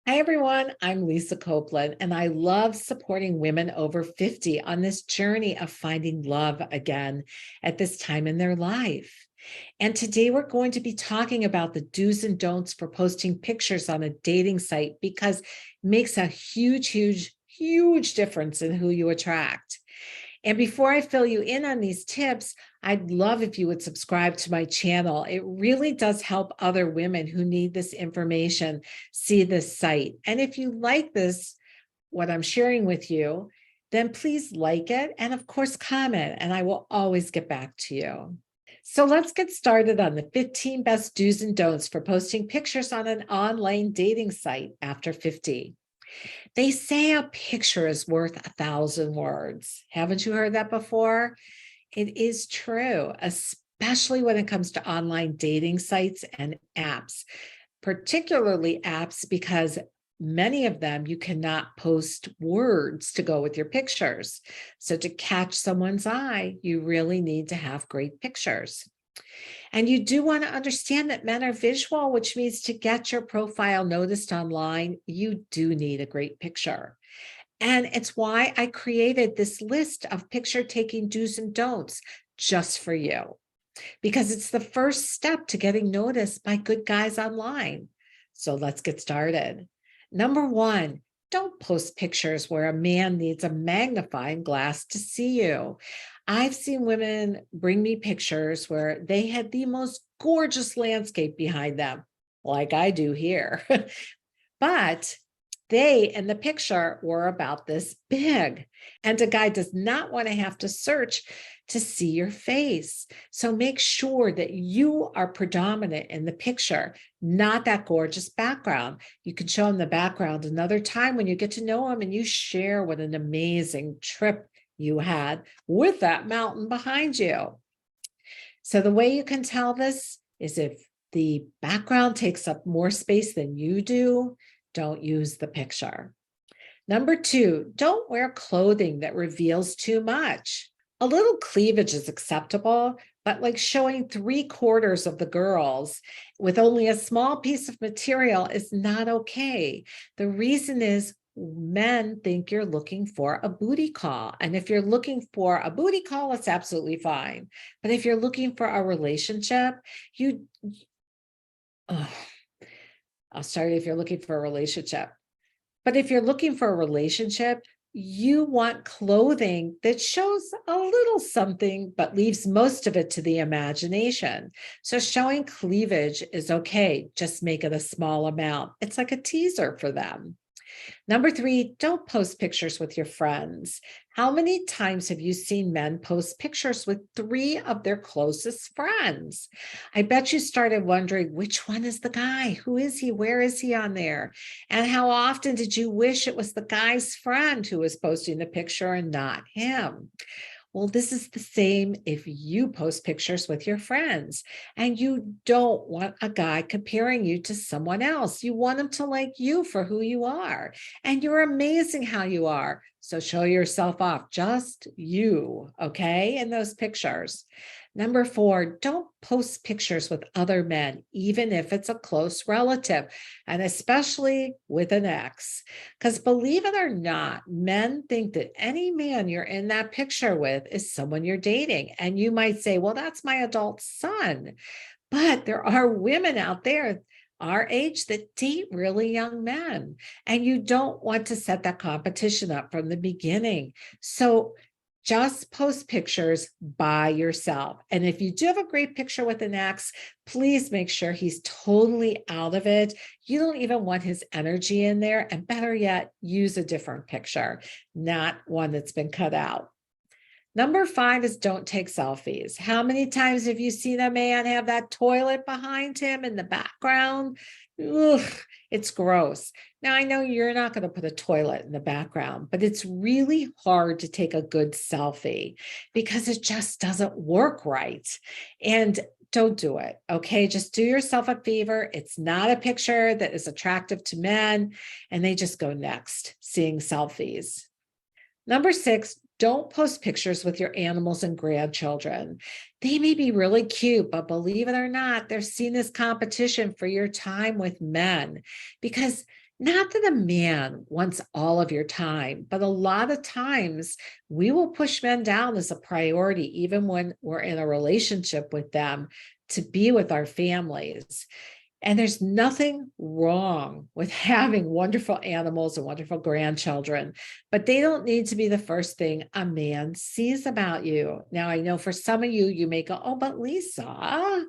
Hi, everyone. I'm Lisa Copeland, and I love supporting women over 50 on this journey of finding love again at this time in their life. And today we're going to be talking about the do's and don'ts for posting pictures on a dating site because it makes a huge difference in who you attract. And before I fill you in on these tips, I'd love if you would subscribe to my channel. It really does help other women who need this information see this site. And if you like this, what I'm sharing with you, then please like it and of course comment, and I will always get back to you. So let's get started on the 15 best do's and don'ts for posting pictures on an online dating site after 50. They say a picture is worth 1,000 words. Haven't you heard that before? It is true, especially when it comes to online dating sites and apps, particularly apps because many of them you cannot post words to go with your pictures. So to catch someone's eye, you really need to have great pictures. And you do want to understand that men are visual, which means to get your profile noticed online, you do need a great picture. And it's why I created this list of picture taking do's and don'ts just for you, because it's the first step to getting noticed by good guys online. So let's get started. Number one, don't post pictures where a man needs a magnifying glass to see you. I've seen women bring me pictures where they had the most gorgeous landscape behind them, like I do here. But they in the picture were about this big, and a guy does not want to have to search to see your face. So make sure that you are predominant in the picture, not that gorgeous background. You can show him the background another time when you get to know him and you share what an amazing trip you had with that mountain behind you. So the way you can tell this is if the background takes up more space than you do, don't use the picture. Number two, don't wear clothing that reveals too much. A little cleavage is acceptable, but like showing 3/4 of the girls with only a small piece of material is not okay. The reason is men think you're looking for a booty call. And if you're looking for a booty call, it's absolutely fine. But if you're looking for a relationship, I'll start if you're looking for a relationship. But if you're looking for a relationship, you want clothing that shows a little something, but leaves most of it to the imagination. So showing cleavage is okay. Just make it a small amount. It's like a teaser for them. Number three, don't post pictures with your friends. How many times have you seen men post pictures with 3 of their closest friends? I bet you started wondering, which one is the guy? Who is he? Where is he on there? And how often did you wish it was the guy's friend who was posting the picture and not him? Well, this is the same if you post pictures with your friends and you don't want a guy comparing you to someone else. You want him to like you for who you are. And you're amazing how you are. So show yourself off, just you, okay, in those pictures. Number four, don't post pictures with other men, even if it's a close relative, and especially with an ex. Because believe it or not, men think that any man you're in that picture with is someone you're dating. And you might say, well, that's my adult son. But there are women out there our age that date really young men. And you don't want to set that competition up from the beginning. So just post pictures by yourself. And if you do have a great picture with an ex, please make sure he's totally out of it. You don't even want his energy in there. And better yet, use a different picture, not one that's been cut out. Number five is don't take selfies. How many times have you seen a man have that toilet behind him in the background? Ugh, it's gross. Now, I know you're not going to put a toilet in the background, but it's really hard to take a good selfie because it just doesn't work right. And don't do it, okay? Just do yourself a favor. It's not a picture that is attractive to men, and they just go next, seeing selfies. Number six, don't post pictures with your animals and grandchildren. They may be really cute, but believe it or not, they're seen as competition for your time with men because Not that a man wants all of your time, but a lot of times we will push men down as a priority, even when we're in a relationship with them, to be with our families. And there's nothing wrong with having wonderful animals and wonderful grandchildren, but they don't need to be the first thing a man sees about you. Now, I know for some of you, you may go, oh, but Lisa,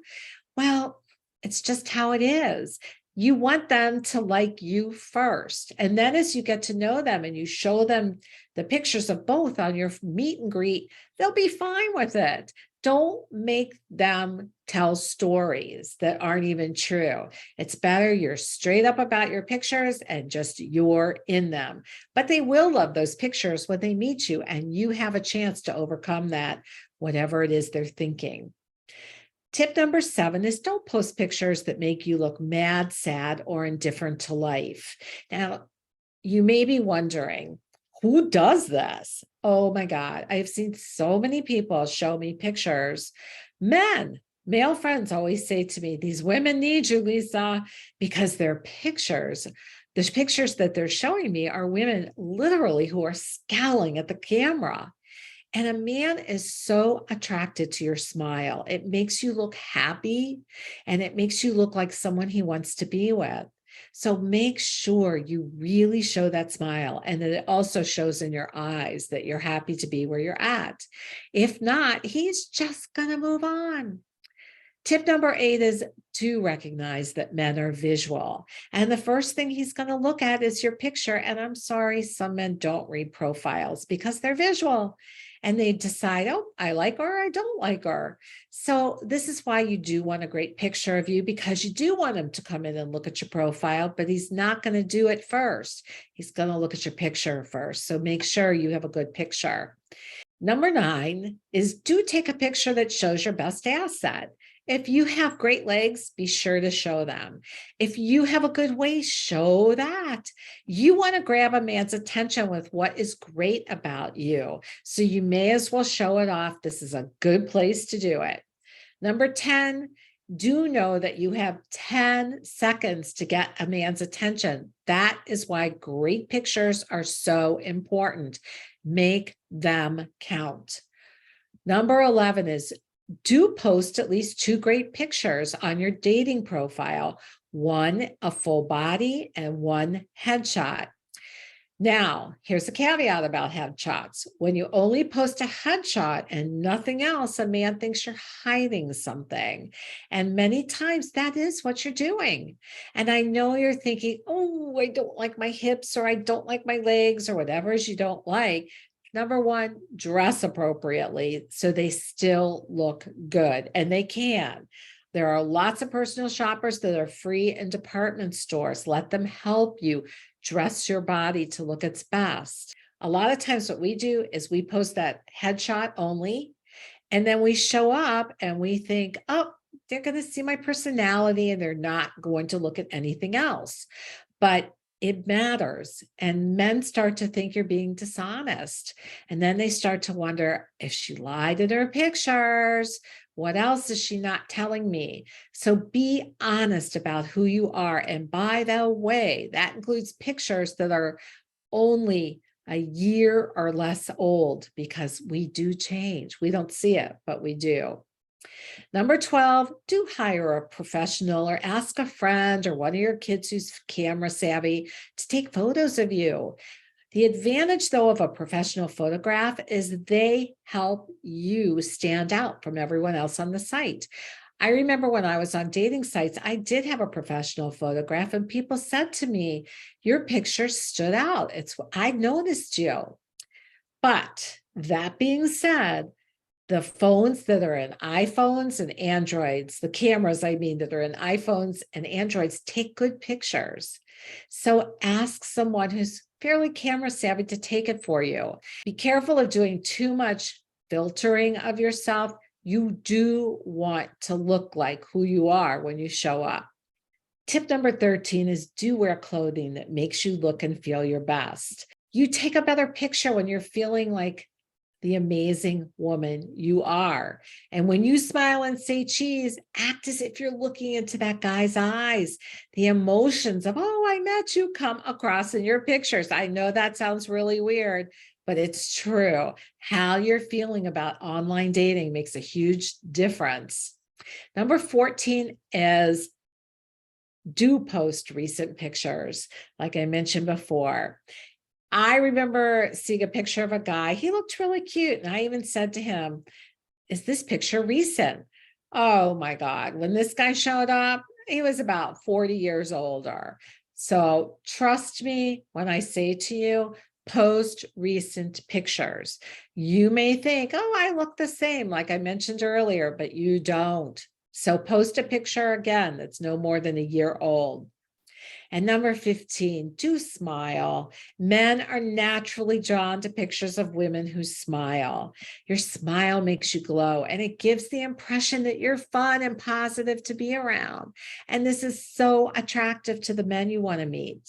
well, it's just how it is. You want them to like you first. And then as you get to know them and you show them the pictures of both on your meet and greet, they'll be fine with it. Don't make them tell stories that aren't even true. It's better you're straight up about your pictures and just you're in them. But they will love those pictures when they meet you, and you have a chance to overcome that, whatever it is they're thinking. Tip number 7 is don't post pictures that make you look mad, sad, or indifferent to life. Now, you may be wondering, who does this? Oh my God, I have seen so many people show me pictures. Male friends always say to me, these women need you, Lisa, because their pictures, the pictures that they're showing me are women literally who are scowling at the camera. And a man is so attracted to your smile. It makes you look happy and it makes you look like someone he wants to be with. So make sure you really show that smile and that it also shows in your eyes that you're happy to be where you're at. If not, he's just going to move on. Tip number 8 is to recognize that men are visual. And the first thing he's going to look at is your picture. And I'm sorry, some men don't read profiles because they're visual. And they decide, oh, I like her, or I don't like her. So this is why you do want a great picture of you, because you do want him to come in and look at your profile, but he's not going to do it first. He's going to look at your picture first. So make sure you have a good picture. Number 9 is do take a picture that shows your best asset. If you have great legs, be sure to show them. If you have a good waist, show that. You want to grab a man's attention with what is great about you. So you may as well show it off. This is a good place to do it. Number 10, do know that you have 10 seconds to get a man's attention. That is why great pictures are so important. Make them count. Number 11 is do post at least 2 great pictures on your dating profile, one a full body and one headshot. Now, here's a caveat about headshots. When you only post a headshot and nothing else, a man thinks you're hiding something. And many times that is what you're doing. And I know you're thinking, oh, I don't like my hips, or I don't like my legs, or whatever it is you don't like. Number 1, dress appropriately so they still look good, and they can. There are lots of personal shoppers that are free in department stores. Let them help you dress your body to look its best. A lot of times what we do is we post that headshot only, and then we show up and we think, oh, they're going to see my personality and they're not going to look at anything else. But it matters. And men start to think you're being dishonest. And then they start to wonder if she lied in her pictures, what else is she not telling me? So be honest about who you are. And by the way, that includes pictures that are only a year or less old, because we do change. We don't see it, but we do. Number 12, do hire a professional or ask a friend or one of your kids who's camera savvy to take photos of you. The advantage, though, of a professional photograph is they help you stand out from everyone else on the site. I remember when I was on dating sites, I did have a professional photograph, and people said to me, your picture stood out. I noticed you. But that being said, the phones that are in iPhones and Androids, the cameras, I mean, that are in iPhones and Androids, take good pictures. So ask someone who's fairly camera savvy to take it for you. Be careful of doing too much filtering of yourself. You do want to look like who you are when you show up. Tip number 13 is do wear clothing that makes you look and feel your best. You take a better picture when you're feeling like the amazing woman you are. And when you smile and say cheese, act as if you're looking into that guy's eyes. The emotions of, oh, I met you come across in your pictures. I know that sounds really weird, but it's true. How you're feeling about online dating makes a huge difference. Number 14 is do post recent pictures, like I mentioned before. I remember seeing a picture of a guy. He looked really cute. And I even said to him, is this picture recent? Oh my God. When this guy showed up, he was about 40 years older. So trust me when I say to you, post recent pictures. You may think, oh, I look the same, like I mentioned earlier, but you don't. So post a picture again that's no more than a year old. And number 15, do smile. Men are naturally drawn to pictures of women who smile. Your smile makes you glow, and it gives the impression that you're fun and positive to be around. And this is so attractive to the men you want to meet.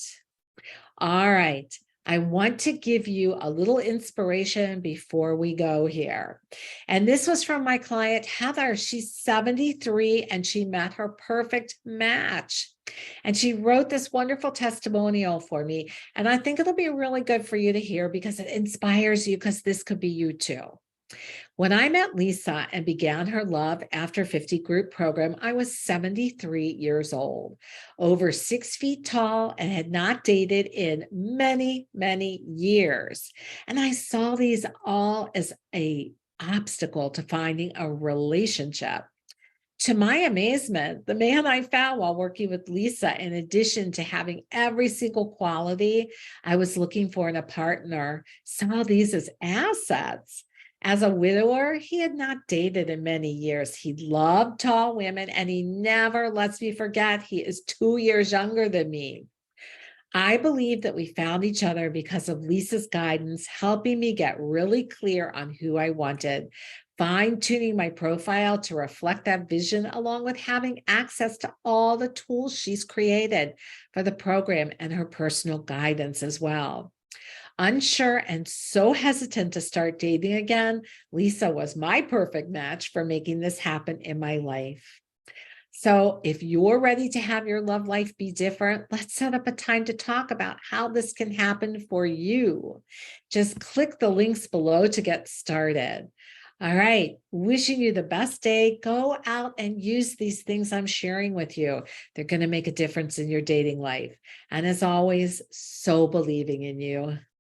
All right. I want to give you a little inspiration before we go here. And this was from my client, Heather. She's 73 and she met her perfect match. And she wrote this wonderful testimonial for me. And I think it'll be really good for you to hear because it inspires you, because this could be you too. When I met Lisa and began her Love After 50 group program, I was 73 years old, over 6 feet tall, and had not dated in many, many years. And I saw these all as an obstacle to finding a relationship. To my amazement, the man I found while working with Lisa, in addition to having every single quality I was looking for in a partner, saw these as assets. As a widower, he had not dated in many years. He loved tall women, and he never lets me forget he is 2 years younger than me. I believe that we found each other because of Lisa's guidance, helping me get really clear on who I wanted, fine-tuning my profile to reflect that vision, along with having access to all the tools she's created for the program and her personal guidance as well. Unsure and so hesitant to start dating again, Lisa was my perfect match for making this happen in my life. So if you're ready to have your love life be different, let's set up a time to talk about how this can happen for you. Just click the links below to get started. All right, wishing you the best day. Go out and use these things I'm sharing with you. They're going to make a difference in your dating life. And as always, so believing in you.